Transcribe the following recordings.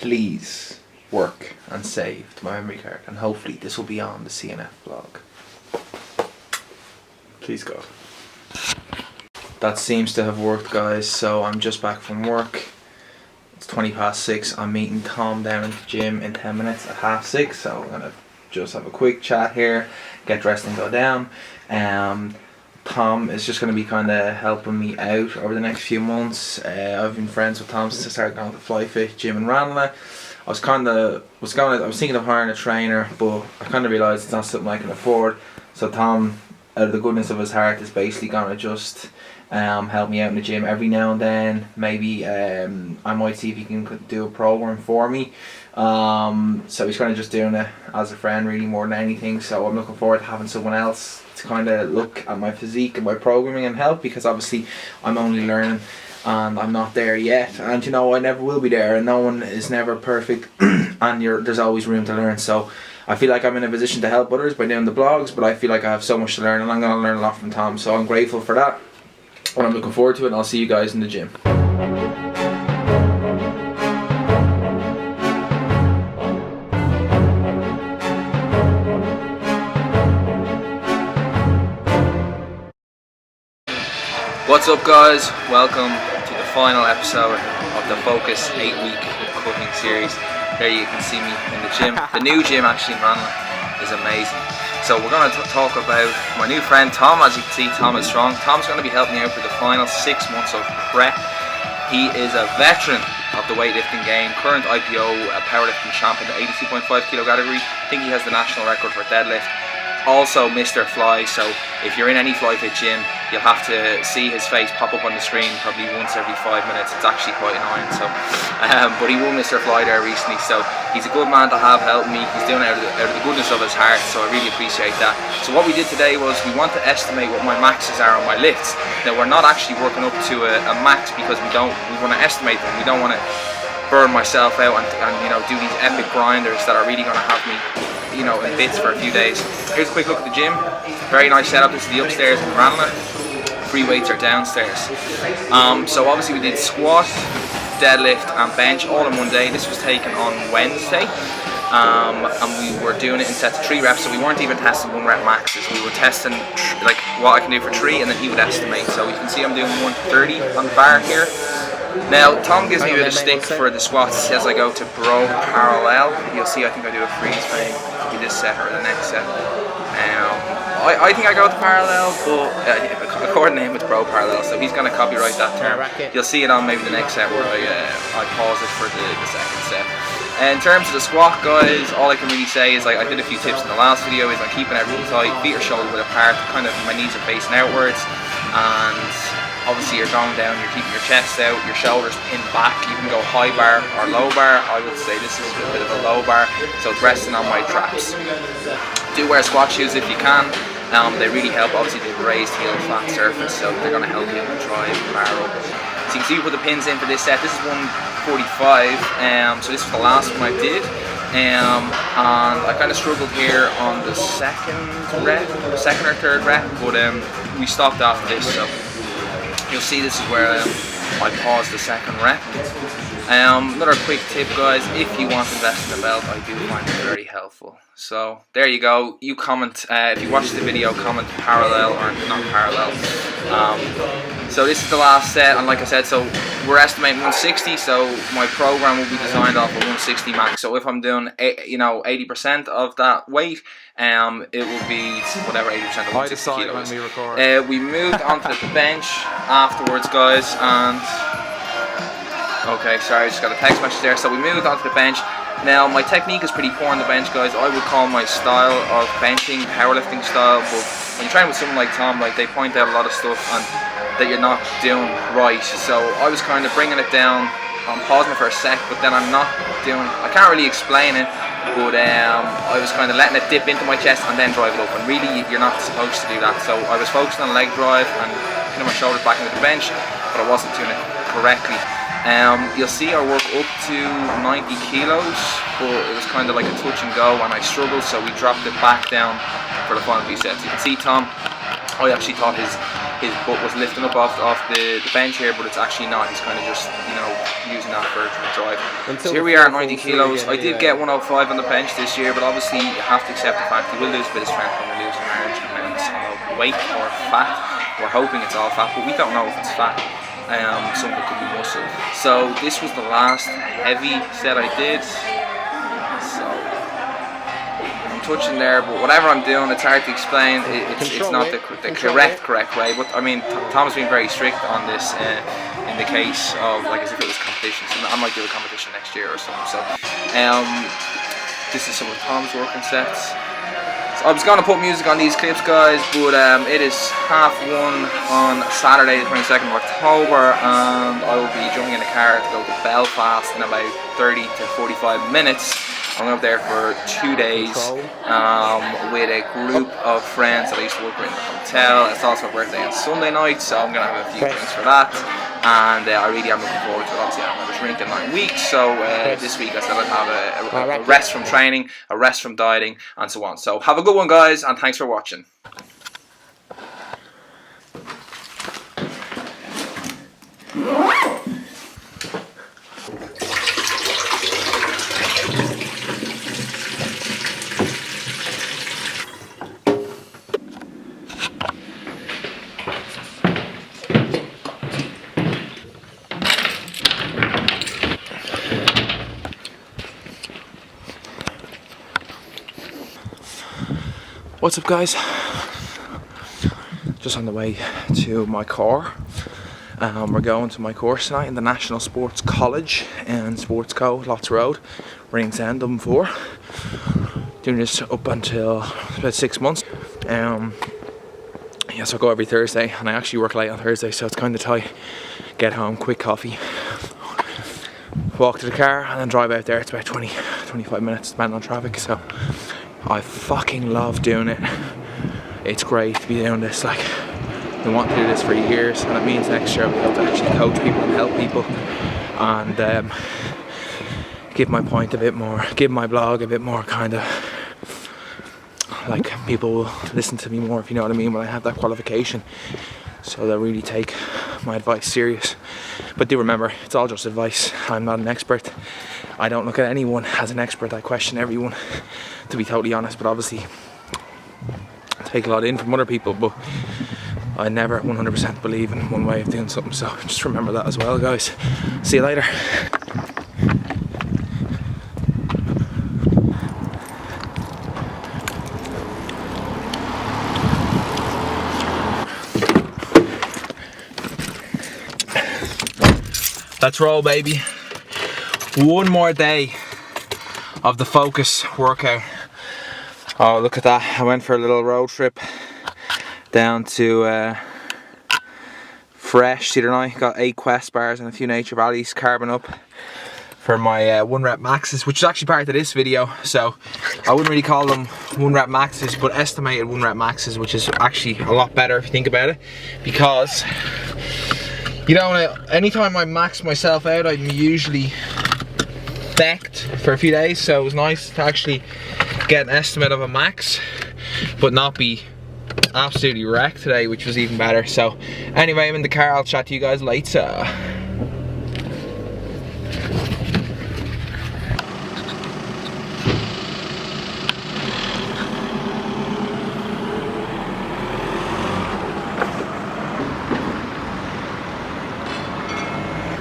please work and save to my memory card, and hopefully this will be on the CNF blog. Please God. That seems to have worked, guys. So I'm just back from work. It's 6:20. I'm meeting Tom down at the gym in 10 minutes at 6:30. So I'm gonna just have a quick chat here, get dressed and go down. Tom is just going to be kind of helping me out over the next few months. I've been friends with Tom since I started going to Fly Fit Gym in Ranelagh. I was thinking of hiring a trainer, but I kind of realised it's not something I can afford. So Tom, out of the goodness of his heart, is basically going to just help me out in the gym every now and then. Maybe I might see if he can do a program for me. So he's kind of just doing it as a friend really more than anything. So I'm looking forward to having someone else to kind of look at my physique and my programming and help, because obviously I'm only learning and I'm not there yet, and you know, I never will be there, and no one is never perfect and there's always room to learn. So I feel like I'm in a position to help others by doing the blogs, but I feel like I have so much to learn, and I'm going to learn a lot from Tom, so I'm grateful for that, and I'm looking forward to it, and I'll see you guys in the gym. What's up, guys? Welcome to the final episode of the Focus 8-week cooking series. There you can see me in the gym. The new gym actually in Ranelagh is amazing. So we're going to talk about my new friend Tom. As you can see, Tom is strong. Tom's going to be helping me out for the final 6 months of prep. He is a veteran of the weightlifting game, current IPO powerlifting champ in the 82.5 kilo category. I think he has the national record for deadlift. Also Mr. Fly, so if you're in any Fly Fit gym, you'll have to see his face pop up on the screen probably once every 5 minutes. It's actually quite annoying. So, but he won Mr. Fly there recently, so he's a good man to have helping me. He's doing it out of the goodness of his heart, so I really appreciate that. So what we did today was we want to estimate what my maxes are on my lifts. Now we're not actually working up to a max, because we want to estimate them. We don't want to burn myself out and you know, do these epic grinders that are really going to have me, you know, in bits for a few days. Here's a quick look at the gym. Very nice setup. This is the upstairs in Ranelagh. Free weights are downstairs. So obviously we did squat, deadlift and bench all in one day. This was taken on Wednesday. And we were doing it in sets of 3 reps, so we weren't even testing 1 rep maxes. We were testing like what I can do for 3, and then he would estimate. So you can see I'm doing 130 on the bar here. Now Tom gives me a bit of stick for the squats as I go to bro parallel. You'll see I think I do a freeze frame, maybe this set or the next set. I think I go to parallel, but according to him it's bro parallel, so he's going to copyright that term. You'll see it on maybe the next set where I pause it for the second set. In terms of the squat, guys, all I can really say is, like I did a few tips in the last video, is I'm keeping everything tight, feet are shoulder width apart, kind of my knees are facing outwards, and obviously you're going down, you're keeping your chest out, your shoulders pinned back. You can go high bar or low bar. I would say this is a bit of a low bar, so it's resting on my traps. Do wear squat shoes if you can. They really help. Obviously they've raised heel flat surface, so they're going to help you drive the bar up. So you can see we put the pins in for this set. This is 145, so this was the last one I did. And I kind of struggled here on the second or third rep, but we stopped after this, so you'll see this is where I paused the second rep. Another quick tip, guys, if you want to invest in a belt, I do find it very helpful. So there you go. You comment, if you watch the video, comment parallel or not parallel. So this is the last set, and like I said, so we're estimating 160, so my program will be designed off of 160 max. So if I'm doing 80% of that weight, it will be whatever 80% of 160 kilos. When we record. We moved onto the bench afterwards, guys, and okay, sorry, I just got a text message there. So we moved onto the bench. Now my technique is pretty poor on the bench, guys. I would call my style of benching powerlifting style, but when you train with someone like Tom, like, they point out a lot of stuff and that you're not doing right. So I was kind of bringing it down. I'm pausing it for a sec, but then I'm not doing, I can't really explain it, but I was kind of letting it dip into my chest and then drive it up, and really you're not supposed to do that. So I was focusing on leg drive and putting my shoulders back into the bench, but I wasn't doing it correctly. You'll see I work up to 90 kilos, but it was kind of like a touch and go, and I struggled, so we dropped it back down for the final few sets. You can see Tom, I actually thought his butt was lifting up off the bench here, but it's actually not. He's kind of just, you know, be using that for the drive. Until So here we are at the 90 full kilos. thing I did anyway. get 105 on the bench this year, but obviously you have to accept the fact you will lose a bit of strength when you're losing large amounts of weight or fat. We're hoping it's all fat, but we don't know if it's fat. Some of it could be muscle. So this was the last heavy set I did. So I'm touching there, but whatever I'm doing, it's hard to explain. It's not the correct way. But I mean, Tom's been very strict on this in the case of like as if it was competition. So I might do a competition next year or something. So this is some of Tom's working sets. So I was going to put music on these clips, guys, but it is 1:30 on Saturday, the 22nd of October, and I will be jumping in a car to go to Belfast in about 30 to 45 minutes. I'm going up there for 2 days with a group of friends that I used to work with in the hotel. It's also my birthday on Sunday night, so I'm going to have a few drinks for that. And I really am looking forward to it. Obviously I haven't had a drink in 9 weeks, so this week I said I'd have a rest from training, a rest from dieting, and so on. So have a good one, guys, and thanks for watching. What's up, guys? Just on the way to my car. We're going to my course tonight in the National Sports College in Sports Co, Lots Road, Ringsend, Dublin 4. Doing this up until about 6 months. Yes, I go every Thursday, and I actually work late on Thursday, so it's kind of tight. Get home, quick coffee, walk to the car, and then drive out there. It's about 20-25 minutes, depending on traffic. So I fucking love doing it. It's great to be doing this. Like, we want to do this for years, and it means next year I'll be able to actually coach people and help people, and give my point a bit more, give my blog a bit more kind of like people will listen to me more, if you know what I mean, when I have that qualification. So they'll really take my advice serious. But do remember, it's all just advice. I'm not an expert. I don't look at anyone as an expert. I question everyone, to be totally honest. But obviously, I take a lot in from other people. But I never 100% believe in one way of doing something. So just remember that as well, guys. See you later. Let's roll, baby. One more day of the focus workout. Oh, look at that. I went for a little road trip down to Fresh the other night. Got 8 Quest bars and a few Nature Valleys, carbon up for my 1 rep maxes, which is actually part of this video. So I wouldn't really call them 1 rep maxes, but estimated 1 rep maxes, which is actually a lot better if you think about it, because you know, anytime I max myself out, I'm usually decked for a few days, so it was nice to actually get an estimate of a max, but not be absolutely wrecked today, which was even better. So anyway, I'm in the car, I'll chat to you guys later.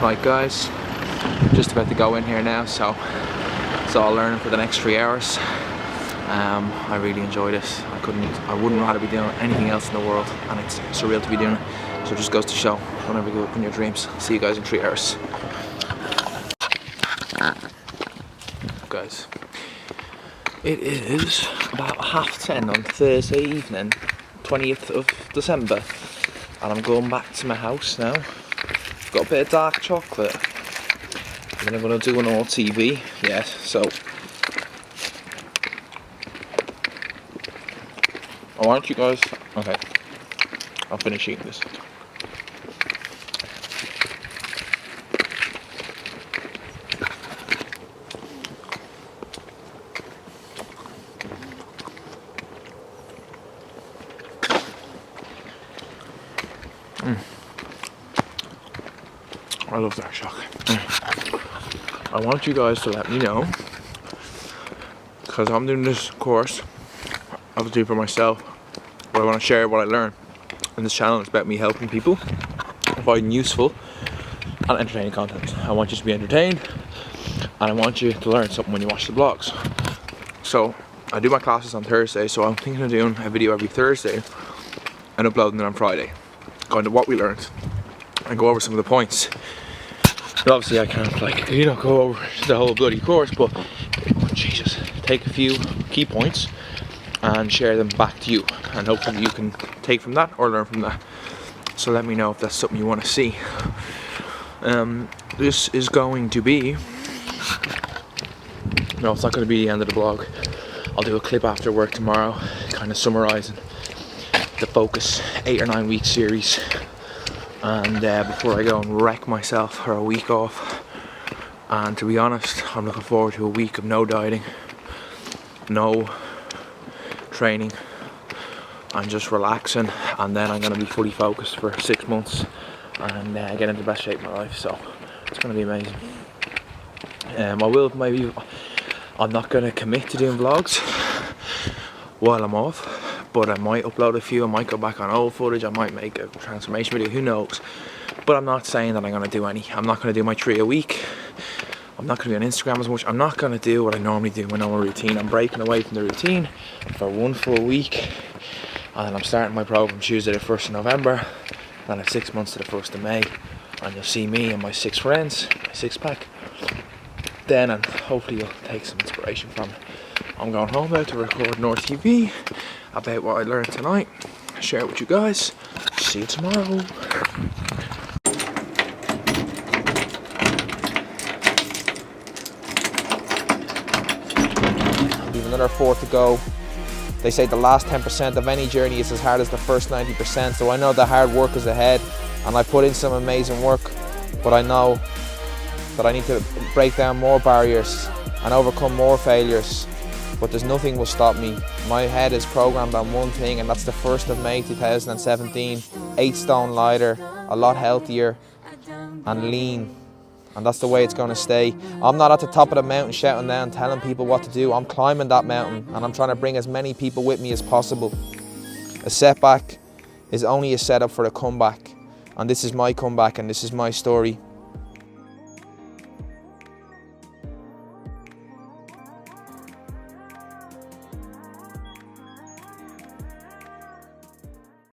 Right, guys, just about to go in here now, so it's all learning for the next 3 hours. I really enjoy this. I wouldn't rather be doing anything else in the world, and it's surreal to be doing it. So it just goes to show, don't ever give up on your dreams. See you guys in 3 hours. Guys, it is about 10:30 on Thursday evening, 20th of December, and I'm going back to my house now. Got a bit of dark chocolate, and then I'm going to do an RTV, yes, so why don't you guys, okay, I'll finish eating this. I love dark chocolate. I want you guys to let me know, because I'm doing this course obviously for myself, but I want to share what I learn. And this channel is about me helping people, providing useful and entertaining content. I want you to be entertained, and I want you to learn something when you watch the vlogs. So I do my classes on Thursday, so I'm thinking of doing a video every Thursday and uploading it on Friday, going to what we learned and go over some of the points. But obviously I can't, like, you know, go over the whole bloody course, but Jesus, take a few key points and share them back to you, and hopefully you can take from that or learn from that. So let me know if that's something you want to see. This is going to be, no, it's not going to be the end of the vlog. I'll do a clip after work tomorrow, kind of summarising the Focus 8 or 9 week series, and before I go and wreck myself for a week off. And to be honest, I'm looking forward to a week of no dieting, no training, and just relaxing, and then I'm going to be fully focused for 6 months and get into the best shape of my life. So it's going to be amazing. I'm not going to commit to doing vlogs while I'm off, but I might upload a few. I might go back on old footage, I might make a transformation video, who knows. But I'm not saying that I'm going to do any. I'm not going to do my 3 a week. I'm not going to be on Instagram as much. I'm not going to do what I normally do, my normal routine. I'm breaking away from the routine for 1 full week, and then I'm starting my program Tuesday the 1st of November, and I have 6 months to the 1st of May, and you'll see me and my 6 friends, my 6-pack then, and hopefully you'll take some inspiration from it. I'm going home now to record North TV about what I learned tonight, share it with you guys. See you tomorrow. Another 4 to go. They say the last 10% of any journey is as hard as the first 90%, so I know the hard work is ahead, and I put in some amazing work, but I know that I need to break down more barriers and overcome more failures, but there's nothing will stop me. My head is programmed on one thing, and that's the 1st of May 2017, 8 stone lighter, a lot healthier and lean. And that's the way it's going to stay. I'm not at the top of the mountain shouting down, telling people what to do. I'm climbing that mountain, and I'm trying to bring as many people with me as possible. A setback is only a setup for a comeback. And this is my comeback, and this is my story.